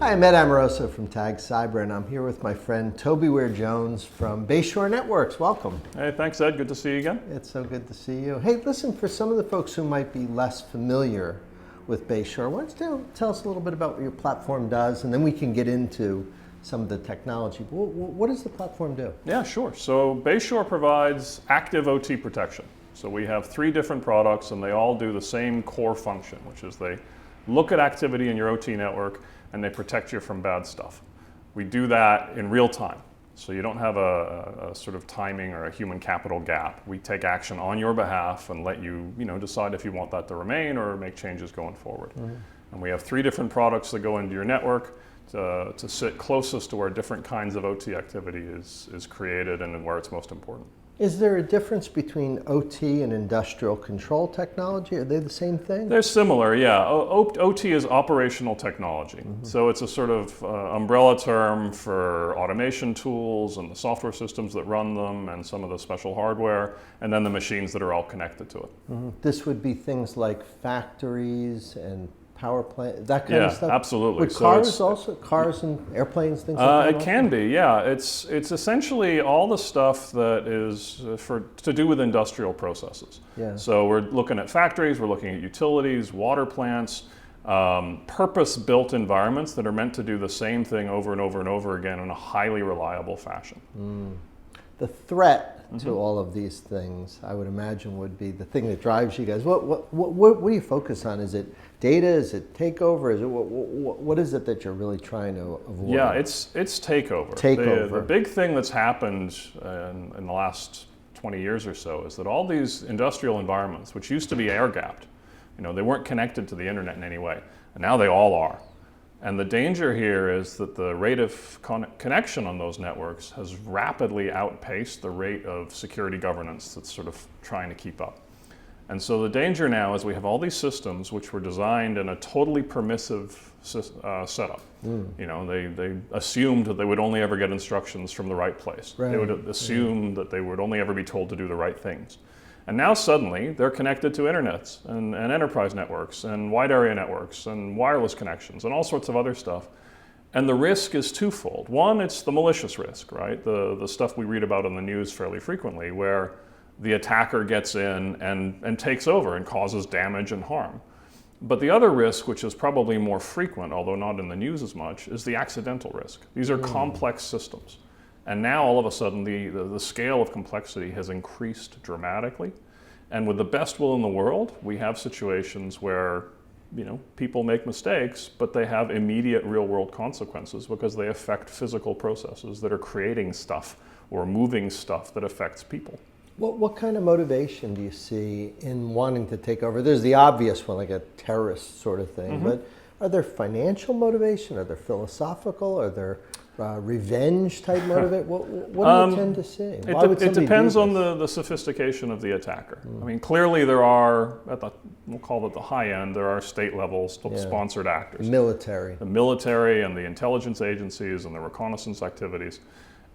Hi, I'm Ed Amoroso from Tag Cyber, and I'm here with my friend Toby Ware-Jones from Bayshore Networks. Welcome. Hey, thanks, Ed. Good to see you again. It's so good to see you. Hey, listen, for some of the folks who might be less familiar with Bayshore, why don't you tell us a little bit about what your platform does, and then we can get into some of the technology. What does the platform do? Yeah, sure. So Bayshore provides active OT protection. So we have 3 different products, and they all do the same core function, which is they look at activity in your OT network, and they protect you from bad stuff. We do that in real time. So you don't have a sort of timing or a human capital gap. We take action on your behalf and let you, decide if you want that to remain or make changes going forward. Mm-hmm. And we have 3 different products that go into your network to sit closest to where different kinds of OT activity is created and where it's most important. Is there a difference between OT and industrial control technology? Are they the same thing? They're similar, yeah. OT is operational technology. Mm-hmm. So it's a sort of umbrella term for automation tools and the software systems that run them and some of the special hardware, and then the machines that are all connected to it. Mm-hmm. This would be things like factories and power plant, that kind of stuff? Yeah, absolutely. Would cars also? Cars and airplanes, things like that? It can be, yeah. It's essentially all the stuff that is to do with industrial processes. Yeah. So we're looking at factories, we're looking at utilities, water plants, purpose-built environments that are meant to do the same thing over and over and over again in a highly reliable fashion. Mm. The threat to all of these things, I would imagine, would be the thing that drives you guys. What do you focus on? Is it data? Is it takeover? Is it what is it that you're really trying to avoid? Yeah, it's takeover. The big thing that's happened in the last 20 years or so is that all these industrial environments, which used to be air-gapped, they weren't connected to the internet in any way, and now they all are. And the danger here is that the rate of connection on those networks has rapidly outpaced the rate of security governance that's sort of trying to keep up. And so the danger now is we have all these systems which were designed in a totally permissive setup. They assumed that they would only ever get instructions from the right place. Right. They would assume that they would only ever be told to do the right things. And now suddenly they're connected to internets and enterprise networks and wide area networks and wireless connections and all sorts of other stuff. And the risk is twofold. One, it's the malicious risk, right? The stuff we read about in the news fairly frequently, where the attacker gets in and takes over and causes damage and harm. But the other risk, which is probably more frequent, although not in the news as much, is the accidental risk. These are complex systems. And now all of a sudden the scale of complexity has increased dramatically. And with the best will in the world, we have situations where people make mistakes, but they have immediate real world consequences because they affect physical processes that are creating stuff or moving stuff that affects people. What kind of motivation do you see in wanting to take over? There's the obvious one, like a terrorist sort of thing, but are there financial motivation? Are there philosophical? Are there revenge type motivate? What do you tend to see? It depends on the sophistication of the attacker. I mean, clearly there are, we'll call it the high end, there are state level sponsored actors. The military and the intelligence agencies and the reconnaissance activities.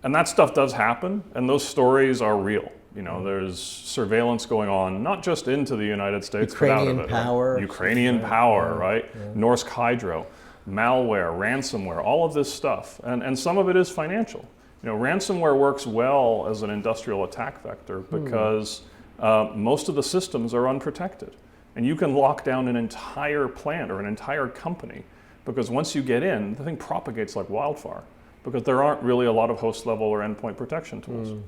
And that stuff does happen, and those stories are real. There's surveillance going on, not just into the United States, but out of it. Ukrainian power, right? Yeah. Norsk Hydro, malware, ransomware, all of this stuff. And some of it is financial. Ransomware works well as an industrial attack vector because most of the systems are unprotected. And you can lock down an entire plant or an entire company because once you get in, the thing propagates like wildfire because there aren't really a lot of host level or endpoint protection tools.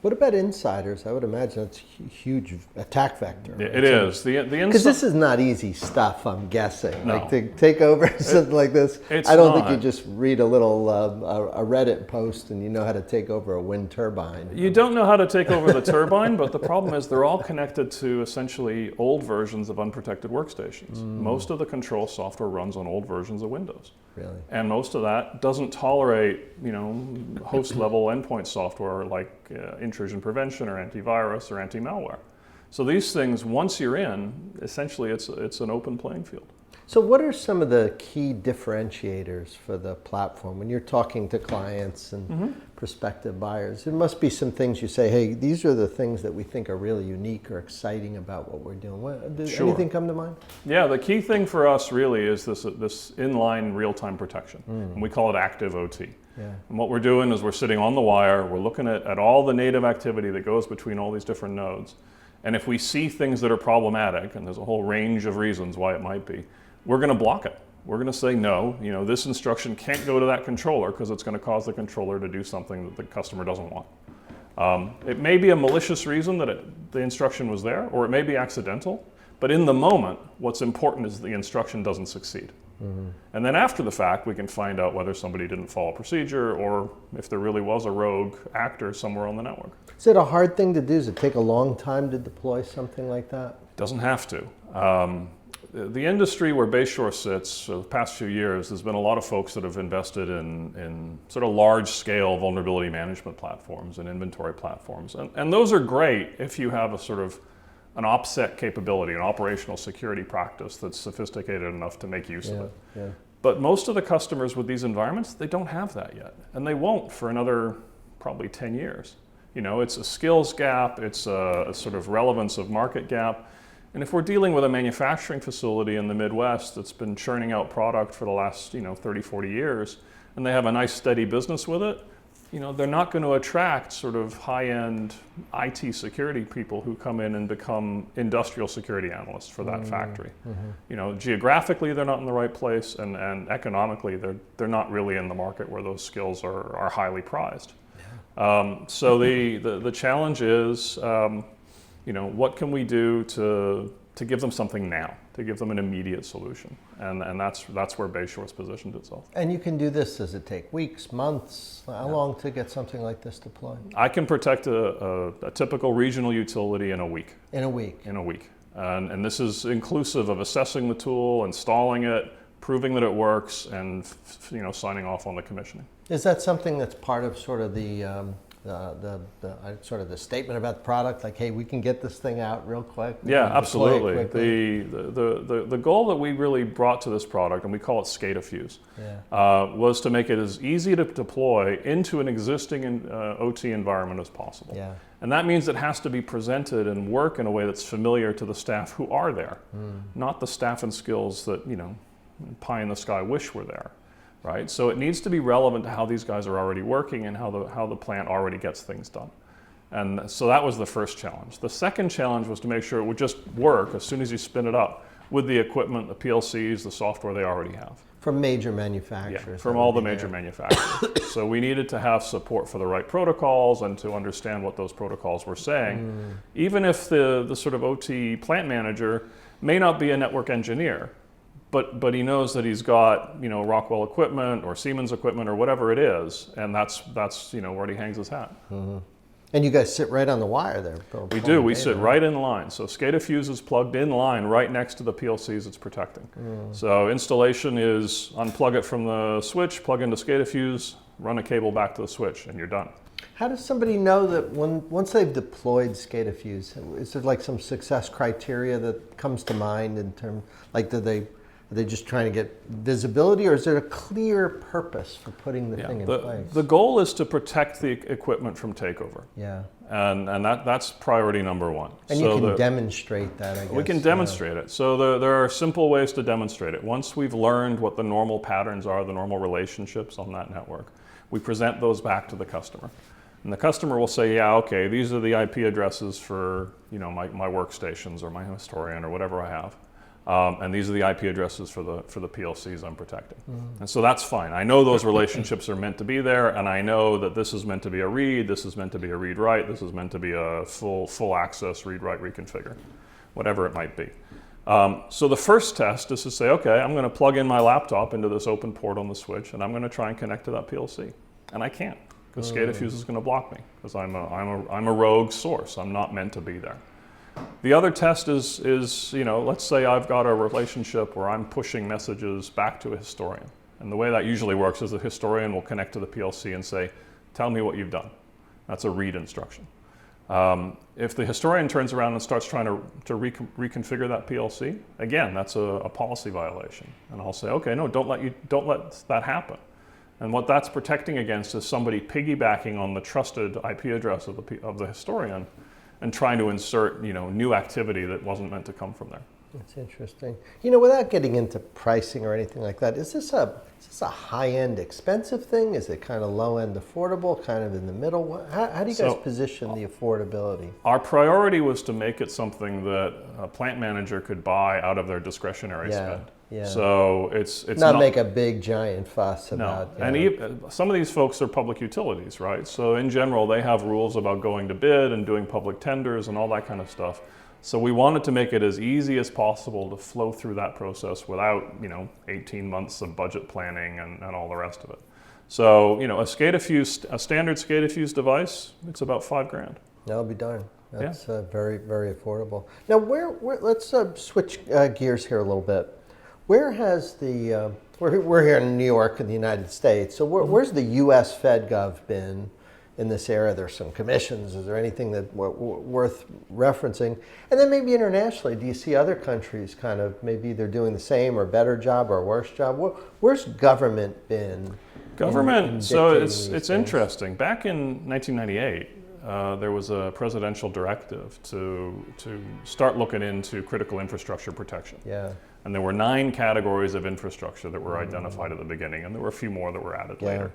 What about insiders? I would imagine it's a huge attack vector. Right? It is. Because this is not easy stuff, I'm guessing. No. Like to take over something like this. I don't think you just read a little a Reddit post and you know how to take over a wind turbine. You don't know how to take over the turbine, but the problem is they're all connected to essentially old versions of unprotected workstations. Most of the control software runs on old versions of Windows. Really? And most of that doesn't tolerate, host level endpoint software like intrusion prevention or antivirus or anti-malware. So these things, once you're in, essentially it's an open playing field. So what are some of the key differentiators for the platform when you're talking to clients and prospective buyers? There must be some things you say, hey, these are the things that we think are really unique or exciting about what we're doing. Does anything come to mind? Yeah, the key thing for us really is this inline real-time protection. And we call it active OT. Yeah. And what we're doing is we're sitting on the wire, we're looking at all the native activity that goes between all these different nodes. And if we see things that are problematic, and there's a whole range of reasons why it might be, we're going to block it. We're going to say, no, this instruction can't go to that controller because it's going to cause the controller to do something that the customer doesn't want. It may be a malicious reason that the instruction was there, or it may be accidental, but in the moment, what's important is the instruction doesn't succeed. And then after the fact, we can find out whether somebody didn't follow procedure or if there really was a rogue actor somewhere on the network. Is it a hard thing to do? Does it take a long time to deploy something like that? Doesn't have to. The industry where Bayshore sits, for the past few years, there's been a lot of folks that have invested in sort of large-scale vulnerability management platforms and inventory platforms. And those are great if you have a sort of an OPSEC capability, an operational security practice that's sophisticated enough to make use of it. Yeah. But most of the customers with these environments, they don't have that yet. And they won't for another probably 10 years. It's a skills gap, it's a sort of relevance of market gap. And if we're dealing with a manufacturing facility in the Midwest that's been churning out product for the last 30, 40 years, and they have a nice steady business with it, they're not going to attract sort of high-end IT security people who come in and become industrial security analysts for that factory. Geographically they're not in the right place, and economically they're not really in the market where those skills are highly prized. So the challenge is, what can we do to give them something now, to give them an immediate solution? And that's where Bayshore's positioned itself. And you can do this, does it take weeks, months? How long to get something like this deployed? I can protect a typical regional utility in a week. In a week? In a week. And this is inclusive of assessing the tool, installing it, proving that it works, and signing off on the commissioning. Is that something that's part of sort of the sort of the statement about the product, like, hey, we can get this thing out real quick? Yeah, absolutely. The goal that we really brought to this product, and we call it SCADAfuse, was to make it as easy to deploy into an existing OT environment as possible. Yeah. And that means it has to be presented and work in a way that's familiar to the staff who are there, not the staff and skills that pie in the sky wish were there. Right? So it needs to be relevant to how these guys are already working and how the plant already gets things done. And so that was the first challenge. The second challenge was to make sure it would just work as soon as you spin it up with the equipment, the PLCs, the software they already have. From major manufacturers? Yeah, from all the major manufacturers. So we needed to have support for the right protocols and to understand what those protocols were saying, even if the sort of OT plant manager may not be a network engineer. But he knows that he's got Rockwell equipment or Siemens equipment or whatever it is, and that's where he hangs his hat. And you guys sit right on the wire there. We do. We sit right in line. So SCADAfuse is plugged in line right next to the PLCs it's protecting. So installation is unplug it from the switch, plug into SCADAfuse, run a cable back to the switch, and you're done. How does somebody know that once they've deployed SCADAfuse, is there like some success criteria that comes to mind in terms, like are they just trying to get visibility, or is there a clear purpose for putting the thing in place? The goal is to protect the equipment from takeover. Yeah. And that's priority number one. And so you can demonstrate that, I guess. We can demonstrate it. So there are simple ways to demonstrate it. Once we've learned what the normal patterns are, the normal relationships on that network, we present those back to the customer. And the customer will say, yeah, okay, these are the IP addresses for my workstations or my historian or whatever I have. And these are the IP addresses for the PLCs I'm protecting. And so that's fine. I know those relationships are meant to be there, and I know that this is meant to be a read, this is meant to be a read-write, this is meant to be a full access read-write reconfigure, whatever it might be. So the first test is to say, okay, I'm going to plug in my laptop into this open port on the switch, and I'm going to try and connect to that PLC. And I can't, because SCADAfuse is going to block me, because I'm a rogue source. I'm not meant to be there. The other test is let's say I've got a relationship where I'm pushing messages back to a historian. And the way that usually works is the historian will connect to the PLC and say, tell me what you've done. That's a read instruction. If the historian turns around and starts trying to reconfigure that PLC, again, that's a policy violation. And I'll say, okay, no, don't let that happen. And what that's protecting against is somebody piggybacking on the trusted IP address of the historian and trying to insert, new activity that wasn't meant to come from there. That's interesting. Without getting into pricing or anything like that, is this a high-end expensive thing? Is it kind of low-end affordable, kind of in the middle? How do you guys position the affordability? Our priority was to make it something that a plant manager could buy out of their discretionary spend. Yeah. So it's not make a big giant fuss about. No, and some of these folks are public utilities, right? So in general, they have rules about going to bid and doing public tenders and all that kind of stuff. So we wanted to make it as easy as possible to flow through that process without 18 months of budget planning and all the rest of it. So a standard SCADAfuse device, it's about $5,000. That'll be darn. That's very, very affordable. Now, let's switch gears here a little bit. Where has we're here in New York in the United States, so where's the U.S. FedGov been in this area? There's some commissions. Is there anything that worth referencing? And then maybe internationally, do you see other countries kind of maybe they're doing the same or better job or worse job? Where's government been? Government, so it's interesting. Back in 1998, there was a presidential directive to start looking into critical infrastructure protection. Yeah. And there were 9 categories of infrastructure that were identified at the beginning, and there were a few more that were added later.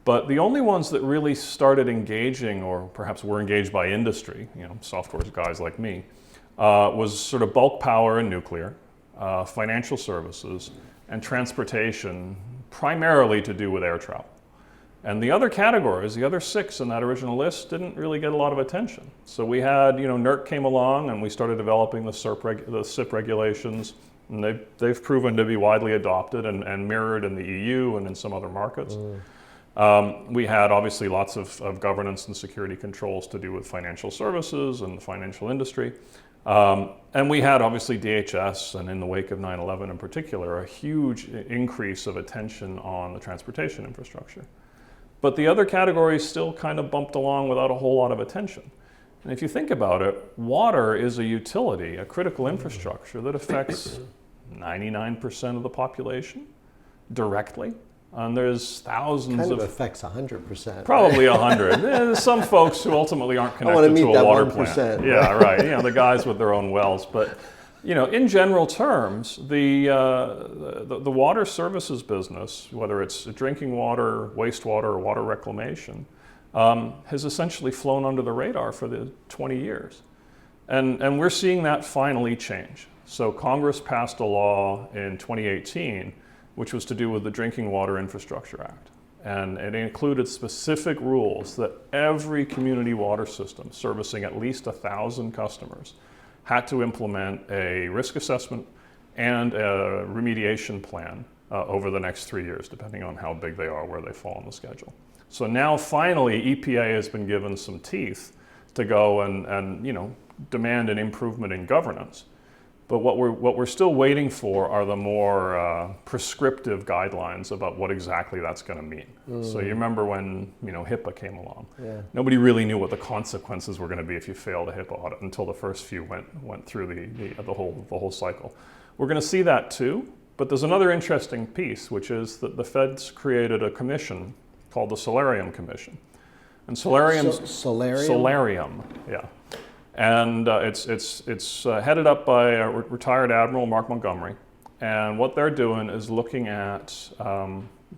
But the only ones that really started engaging, or perhaps were engaged by industry, software guys like me, was sort of bulk power and nuclear, financial services, and transportation, primarily to do with air travel. And the other categories, the other 6 in that original list, didn't really get a lot of attention. So we had, NERC came along, and we started developing the SIP regulations. And they've proven to be widely adopted and mirrored in the EU and in some other markets. We had obviously lots of governance and security controls to do with financial services and the financial industry. And we had obviously DHS, and in the wake of 9/11 in particular, a huge increase of attention on the transportation infrastructure. But the other categories still kind of bumped along without a whole lot of attention. And if you think about it, water is a utility, a critical infrastructure that affects 99% of the population directly. And there's thousands kind of affects 100%. Probably 100. There's some folks who ultimately aren't connected to a water 1%, plant. Yeah, right. The guys with their own wells. But in general terms, the water services business, whether it's drinking water, wastewater, or water reclamation, has essentially flown under the radar for the 20 years. And we're seeing that finally change. So Congress passed a law in 2018, which was to do with the Drinking Water Infrastructure Act. And it included specific rules that every community water system servicing at least 1,000 customers had to implement a risk assessment and a remediation plan over the next 3 years, depending on how big they are, where they fall on the schedule. So now finally, EPA has been given some teeth to go and demand an improvement in governance. But what we're still waiting for are the more prescriptive guidelines about what exactly that's going to mean. So you remember when HIPAA came along. Yeah. Nobody really knew what the consequences were going to be if you failed a HIPAA audit until the first few went through the whole cycle. We're going to see that too. But there's another interesting piece, which is that the feds created a commission called the Solarium Commission. And Solarium, yeah. And it's headed up by a retired Admiral Mark Montgomery. And what they're doing is looking at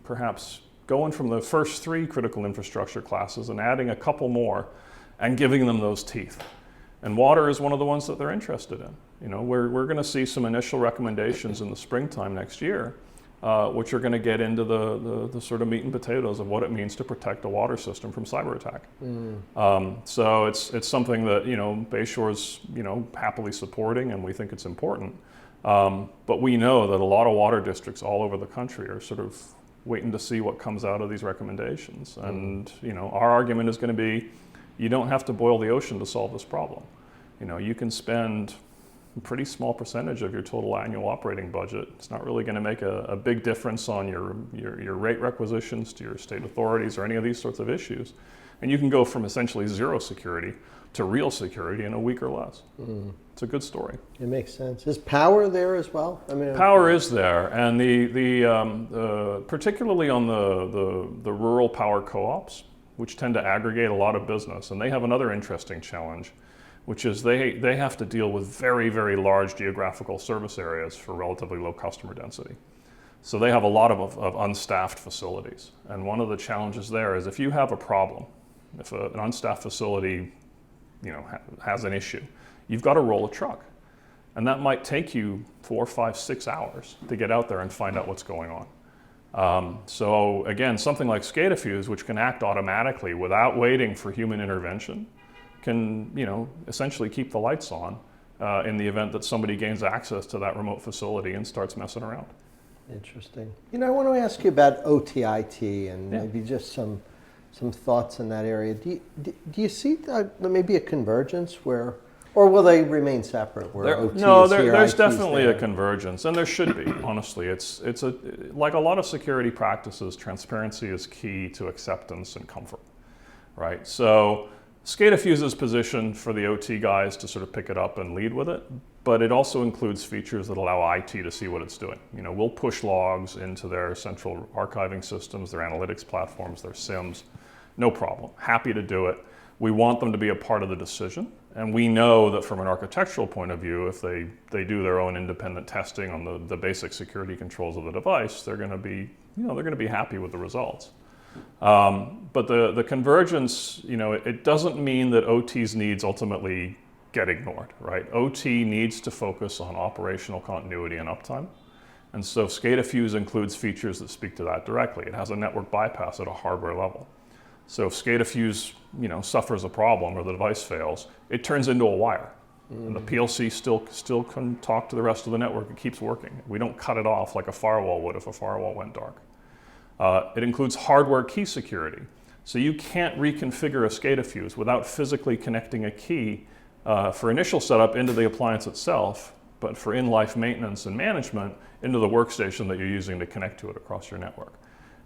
perhaps going from the first 3 critical infrastructure classes and adding a couple more and giving them those teeth. And water is one of the ones that they're interested in. We're going to see some initial recommendations in the springtime next year, which are going to get into the sort of meat and potatoes of what it means to protect a water system from cyber attack. So it's something that Bayshore's happily supporting, and we think it's important. But we know that a lot of water districts all over the country are sort of waiting to see what comes out of these recommendations. And our argument is going to be, you don't have to boil the ocean to solve this problem. You can spend a pretty small percentage of your total annual operating budget. It's not really going to make a big difference on your rate requisitions to your state authorities or any of these sorts of issues. And you can go from essentially zero security to real security in a week or less. It's a good story. It makes sense. Is power there as well? I mean, power is there, and particularly on the rural power co-ops, which tend to aggregate a lot of business, and they have another interesting challenge, which is they have to deal with very, very large geographical service areas for relatively low customer density. So they have a lot of unstaffed facilities. And one of the challenges there is if you have a problem, if an unstaffed facility has an issue, you've got to roll a truck. And that might take you 4, 5, 6 hours to get out there and find out what's going on. So again, something like SCADAfuse, which can act automatically without waiting for human intervention, can essentially keep the lights on in the event that somebody gains access to that remote facility and starts messing around. Interesting. I want to ask you about OT/IT and maybe just some thoughts in that area. Do you see maybe a convergence where, or will they remain separate? There's definitely a convergence, and there should be. Honestly, it's like a lot of security practices. Transparency is key to acceptance and comfort, right? So SCADAfuse is positioned for the OT guys to sort of pick it up and lead with it, but it also includes features that allow IT to see what it's doing. We'll push logs into their central archiving systems, their analytics platforms, their SIMs, no problem. Happy to do it. We want them to be a part of the decision, and we know that from an architectural point of view, if they do their own independent testing on the basic security controls of the device, they're going to be happy with the results. But the convergence, it doesn't mean that OT's needs ultimately get ignored, right? OT needs to focus on operational continuity and uptime. And so SCADAfuse includes features that speak to that directly. It has a network bypass at a hardware level. So if SCADAfuse, suffers a problem or the device fails, it turns into a wire. And the PLC still can talk to the rest of the network. It keeps working. We don't cut it off like a firewall would if a firewall went dark. It includes hardware key security. So you can't reconfigure a SCADAfuse without physically connecting a key for initial setup into the appliance itself, but for in-life maintenance and management into the workstation that you're using to connect to it across your network.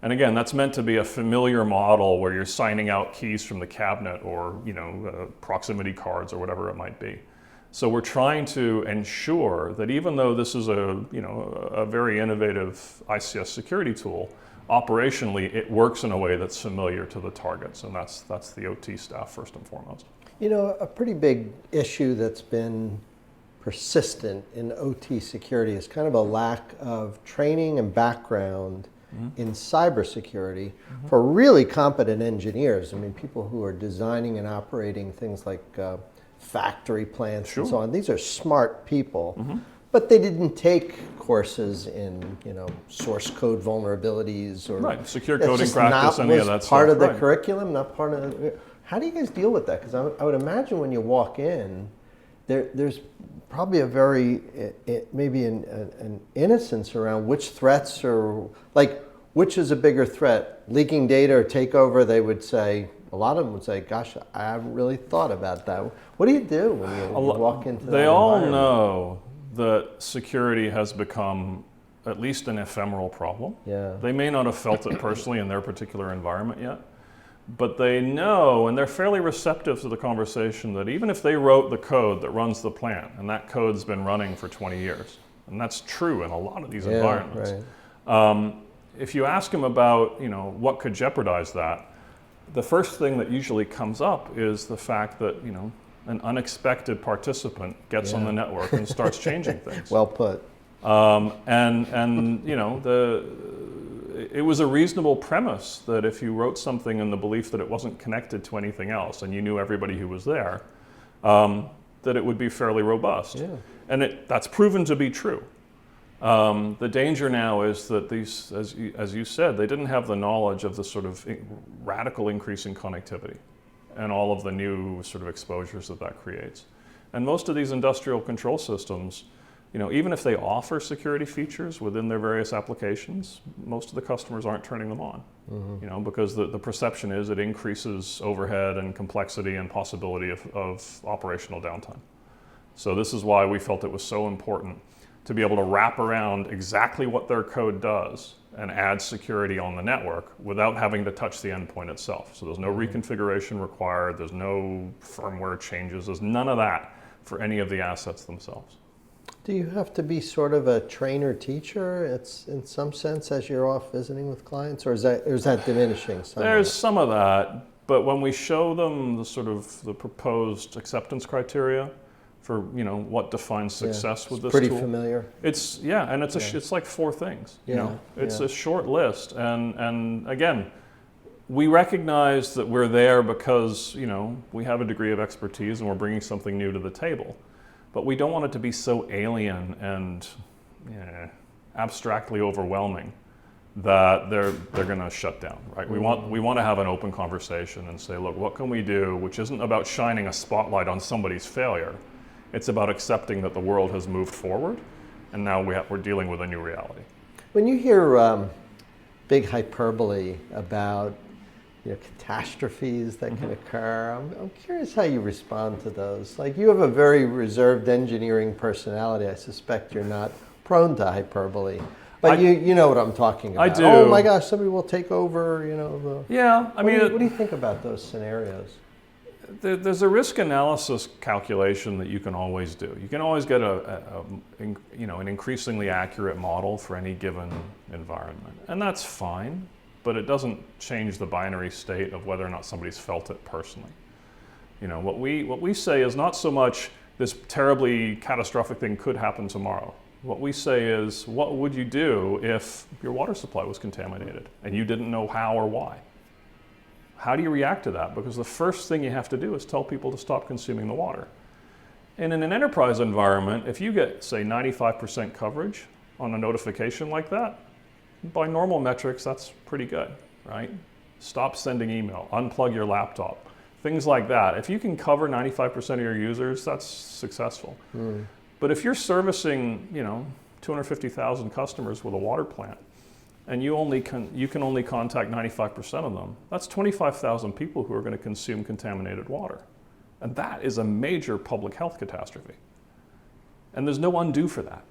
And again, that's meant to be a familiar model where you're signing out keys from the cabinet or proximity cards or whatever it might be. So we're trying to ensure that even though this is a very innovative ICS security tool, operationally it works in a way that's familiar to the targets, and that's the OT staff first and foremost. A pretty big issue that's been persistent in OT security is kind of a lack of training and background in cybersecurity for really competent engineers. I mean, people who are designing and operating things like factory plants and so on. These are smart people, but they didn't take courses in, source code vulnerabilities or secure coding practice, any of that stuff. Part of the curriculum, not part of the. How do you guys deal with that? Because I would imagine when you walk in, there's probably a very, maybe an innocence around which threats are, like, which is a bigger threat? Leaking data or takeover, they would say, a lot of them would say, gosh, I haven't really thought about that. What do you do when you walk into that They all environment? know that security has become at least an ephemeral problem. Yeah. They may not have felt it personally in their particular environment yet, but they know, and they're fairly receptive to the conversation, that even if they wrote the code that runs the plant, and that code's been running for 20 years, and that's true in a lot of these environments. Right. If you ask them about, what could jeopardize that, the first thing that usually comes up is the fact that, an unexpected participant gets on the network and starts changing things. Well put. It was a reasonable premise that if you wrote something in the belief that it wasn't connected to anything else and you knew everybody who was there, that it would be fairly robust. Yeah. And that's proven to be true. The danger now is that these, as you said, they didn't have the knowledge of the sort of radical increase in connectivity and all of the new sort of exposures that creates. And most of these industrial control systems, even if they offer security features within their various applications, most of the customers aren't turning them on, because the perception is it increases overhead and complexity and possibility of operational downtime. So this is why we felt it was so important to be able to wrap around exactly what their code does and add security on the network without having to touch the endpoint itself. So there's no reconfiguration required, there's no firmware changes, there's none of that for any of the assets themselves. Do you have to be sort of a trainer teacher? It's in some sense as you're off visiting with clients, or is that diminishing? There's some of that, but when we show them the sort of the proposed acceptance criteria for what defines success with this pretty tool, familiar. It's and it's like 4 things. It's a short list, and again, we recognize that we're there because we have a degree of expertise and we're bringing something new to the table. But we don't want it to be so alien and abstractly overwhelming that they're going to shut down, right? We want to have an open conversation and say, look, what can we do, which isn't about shining a spotlight on somebody's failure. It's about accepting that the world has moved forward, and now we're dealing with a new reality. When you hear big hyperbole about catastrophes that can occur, I'm curious how you respond to those. Like, you have a very reserved engineering personality. I suspect you're not prone to hyperbole. But you know what I'm talking about. I do. Oh my gosh, somebody will take over, Yeah, I mean... What do you think about those scenarios? There's a risk analysis calculation that you can always do. You can always get an increasingly accurate model for any given environment. And that's fine, but it doesn't change the binary state of whether or not somebody's felt it personally. What we say is not so much this terribly catastrophic thing could happen tomorrow. What we say is, what would you do if your water supply was contaminated and you didn't know how or why? How do you react to that? Because the first thing you have to do is tell people to stop consuming the water. And in an enterprise environment, if you get, say, 95% coverage on a notification like that, by normal metrics, that's pretty good, right? Stop sending email, unplug your laptop, things like that. If you can cover 95% of your users, that's successful. But if you're servicing, 250,000 customers with a water plant, and you can only contact 95% of them, that's 25,000 people who are going to consume contaminated water. And that is a major public health catastrophe. And there's no undo for that.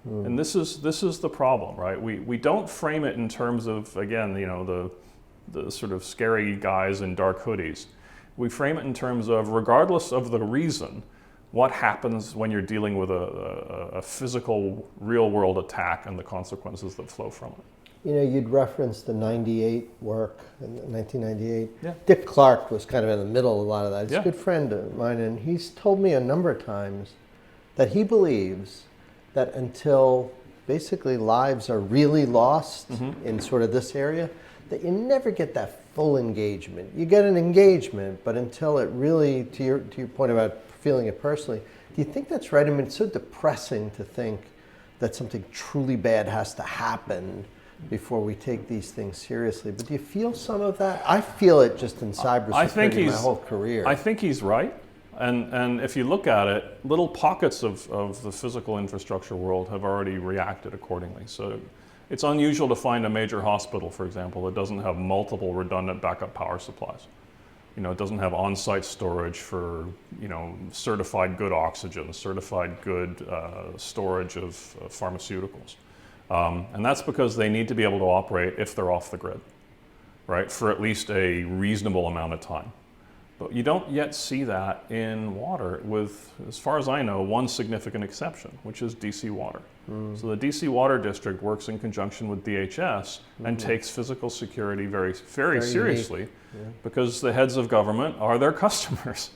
And this is the problem, right? We don't frame it in terms of, again, the sort of scary guys in dark hoodies. We frame it in terms of, regardless of the reason, what happens when you're dealing with a physical, real-world attack and the consequences that flow from it. You'd referenced the 98 work, in 1998. Yeah. Dick Clark was kind of in the middle of a lot of that. He's Yeah. a good friend of mine, and he's told me a number of times that he believes that until basically lives are really lost in sort of this area, that you never get that full engagement. You get an engagement, but until it really, to your point about feeling it personally, do you think that's right? I mean, it's so depressing to think that something truly bad has to happen before we take these things seriously. But do you feel some of that? I feel it just in cybersecurity my whole career. I think he's right. And if you look at it, little pockets of the physical infrastructure world have already reacted accordingly. So it's unusual to find a major hospital, for example, that doesn't have multiple redundant backup power supplies. It doesn't have on-site storage for, certified good oxygen, certified good storage of pharmaceuticals. And that's because they need to be able to operate if they're off the grid, right, for at least a reasonable amount of time. But you don't yet see that in water with, as far as I know, one significant exception, which is DC Water. So the DC Water District works in conjunction with DHS and takes physical security very, very seriously because the heads of government are their customers.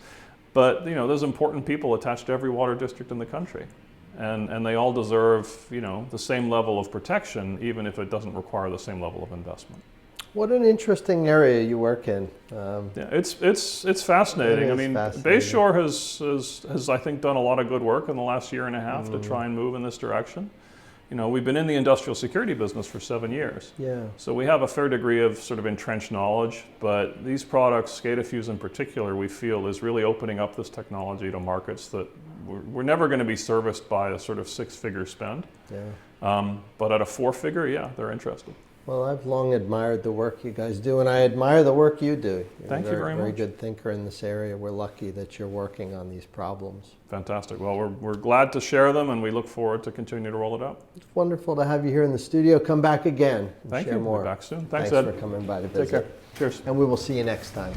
But there's important people attached to every water district in the country. And they all deserve, the same level of protection, even if it doesn't require the same level of investment. What an interesting area you work in. Yeah, it's fascinating. I mean, Bayshore has I think done a lot of good work in the last year and a half to try and move in this direction. We've been in the industrial security business for 7 years. Yeah. So we have a fair degree of sort of entrenched knowledge, but these products, SCADAfuse in particular, we feel is really opening up this technology to markets that we're never going to be serviced by a sort of 6-figure spend. Yeah. But at a 4-figure, yeah, they're interested. Well, I've long admired the work you guys do, and I admire the work you do. You're Thank you very much. Very good thinker in this area. We're lucky that you're working on these problems. Fantastic. Well, we're glad to share them, and we look forward to continue to roll it out. It's wonderful to have you here in the studio. Come back again and Thank share you. more. We'll be back soon. Thanks, Thanks Ed. for coming by to visit. Take care. Cheers. And we will see you next time.